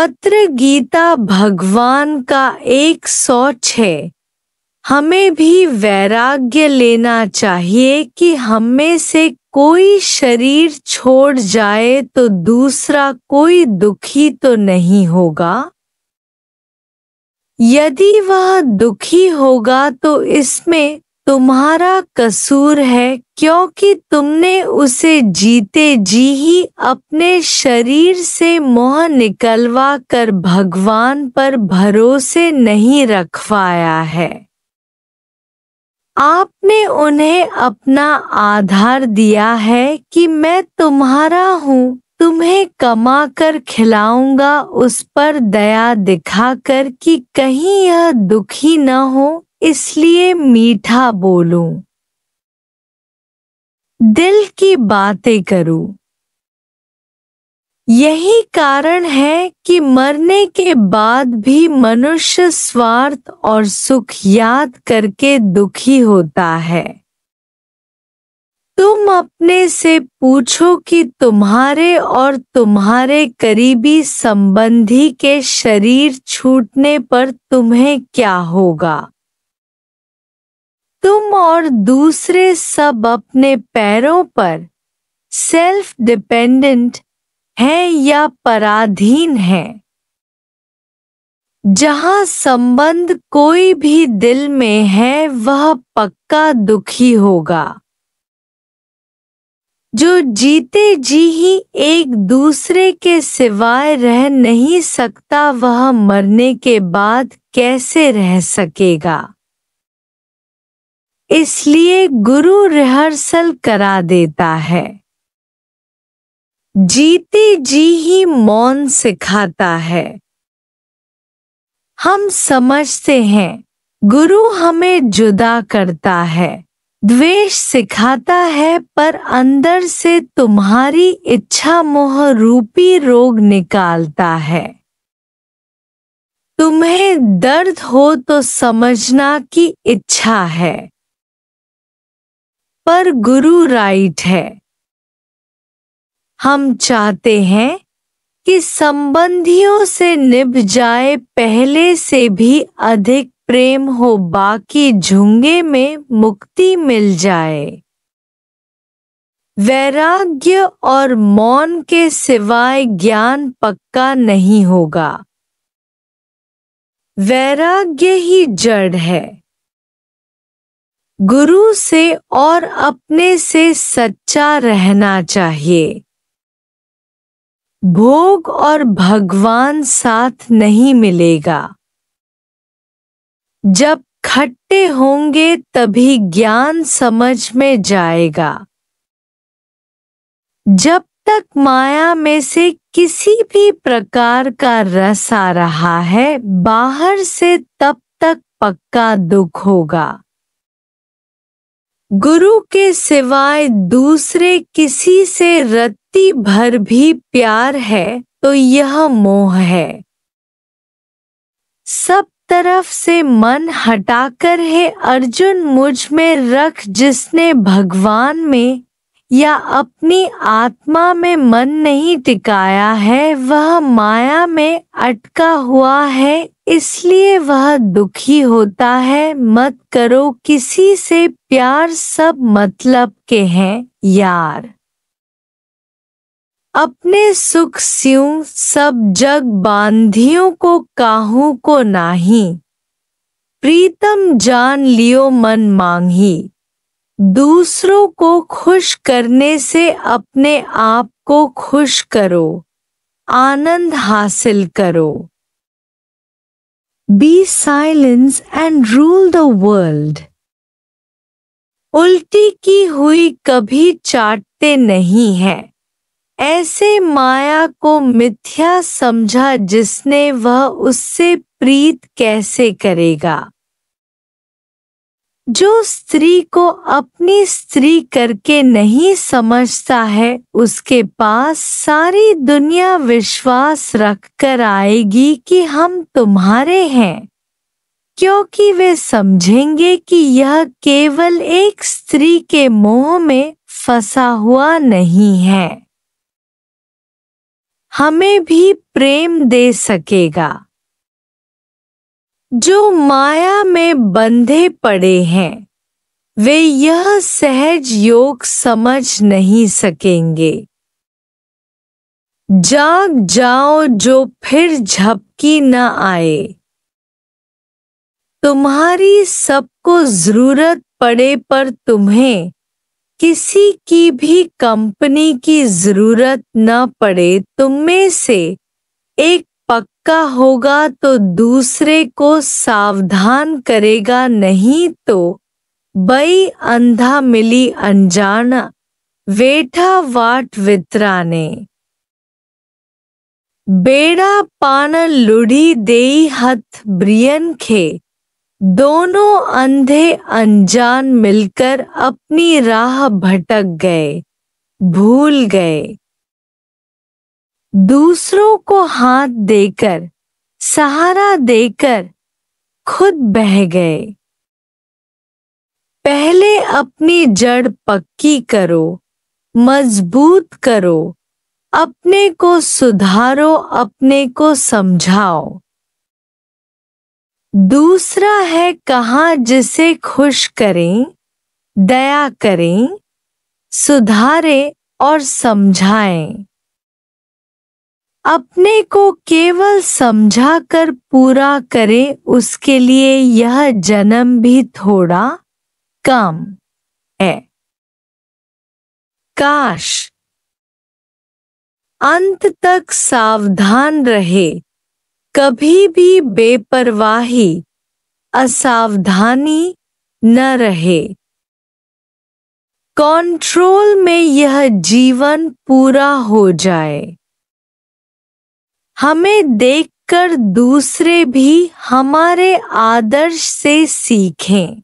पत्र गीता भगवान का 106। हमें भी वैराग्य लेना चाहिए कि हममें से कोई शरीर छोड़ जाए तो दूसरा कोई दुखी तो नहीं होगा। यदि वह दुखी होगा तो इसमें तुम्हारा कसूर है, क्योंकि तुमने उसे जीते जी ही अपने शरीर से मोह निकलवा कर भगवान पर भरोसे नहीं रखवाया है। आपने उन्हें अपना आधार दिया है कि मैं तुम्हारा हूँ, तुम्हें कमा कर खिलाऊंगा, उस पर दया दिखाकर कि कहीं यह दुखी न हो, इसलिए मीठा बोलूं, दिल की बातें करूं। यही कारण है कि मरने के बाद भी मनुष्य स्वार्थ और सुख याद करके दुखी होता है। तुम अपने से पूछो कि तुम्हारे और तुम्हारे करीबी संबंधी के शरीर छूटने पर तुम्हें क्या होगा। तुम और दूसरे सब अपने पैरों पर सेल्फ डिपेंडेंट हैं या पराधीन हैं। जहां संबंध कोई भी दिल में है वह पक्का दुखी होगा। जो जीते जी ही एक दूसरे के सिवाय रह नहीं सकता वह मरने के बाद कैसे रह सकेगा। इसलिए गुरु रिहर्सल करा देता है। जीते जी ही मौन सिखाता है। हम समझते हैं गुरु हमें जुदा करता है, द्वेष सिखाता है, पर अंदर से तुम्हारी इच्छा मोह रूपी रोग निकालता है। तुम्हें दर्द हो तो समझना कि इच्छा है, पर गुरु राइट है। हम चाहते हैं कि संबंधियों से निभ जाए, पहले से भी अधिक प्रेम हो, बाकी झुंगे में मुक्ति मिल जाए। वैराग्य और मौन के सिवाय ज्ञान पक्का नहीं होगा। वैराग्य ही जड़ है। गुरु से और अपने से सच्चा रहना चाहिए। भोग और भगवान साथ नहीं मिलेगा। जब खट्टे होंगे तभी ज्ञान समझ में जाएगा। जब तक माया में से किसी भी प्रकार का रस आ रहा है बाहर से, तब तक पक्का दुख होगा। गुरु के सिवाय दूसरे किसी से रत्ती भर भी प्यार है तो यह मोह है। सब तरफ से मन हटाकर हे अर्जुन मुझ में रख, जिसने भगवान में या अपनी आत्मा में मन नहीं टिकाया है वह माया में अटका हुआ है, इसलिए वह दुखी होता है। मत करो किसी से प्यार, सब मतलब के हैं यार। अपने सुख स्यूं सब जग बांधियों को काहू को नाही, प्रीतम जान लियो मन मांगी। दूसरों को खुश करने से अपने आप को खुश करो, आनंद हासिल करो। Be silence and rule the world। उल्टी की हुई कभी चाटते नहीं है। ऐसे माया को मिथ्या समझा जिसने, वह उससे प्रीत कैसे करेगा। जो स्त्री को अपनी स्त्री करके नहीं समझता है उसके पास सारी दुनिया विश्वास रखकर आएगी कि हम तुम्हारे हैं, क्योंकि वे समझेंगे कि यह केवल एक स्त्री के मोह में फंसा हुआ नहीं है। हमें भी प्रेम दे सकेगा। जो माया में बंधे पड़े हैं वे यह सहज योग समझ नहीं सकेंगे। जाग जाओ जो फिर झपकी न आए। तुम्हारी सबको जरूरत पड़े पर तुम्हें किसी की भी कंपनी की जरूरत न पड़े। तुममें से एक पक्का होगा तो दूसरे को सावधान करेगा, नहीं तो बई अंधा मिली अनजाना वेठा वाट वितराने। बेड़ा पान लुढ़ी देई हथ ब्रियन खे। दोनों अंधे अनजान मिलकर अपनी राह भटक गए, भूल गए। दूसरों को हाथ देकर, सहारा देकर खुद बह गए। पहले अपनी जड़ पक्की करो, मजबूत करो, अपने को सुधारो, अपने को समझाओ। दूसरा है कहाँ जिसे खुश करें, दया करें, सुधारें और समझाएं। अपने को केवल समझा कर पूरा करें, उसके लिए यह जन्म भी थोड़ा कम है। काश अंत तक सावधान रहे, कभी भी बेपरवाही, असावधानी न रहे। कंट्रोल में यह जीवन पूरा हो जाए। हमें देखकर दूसरे भी हमारे आदर्श से सीखें।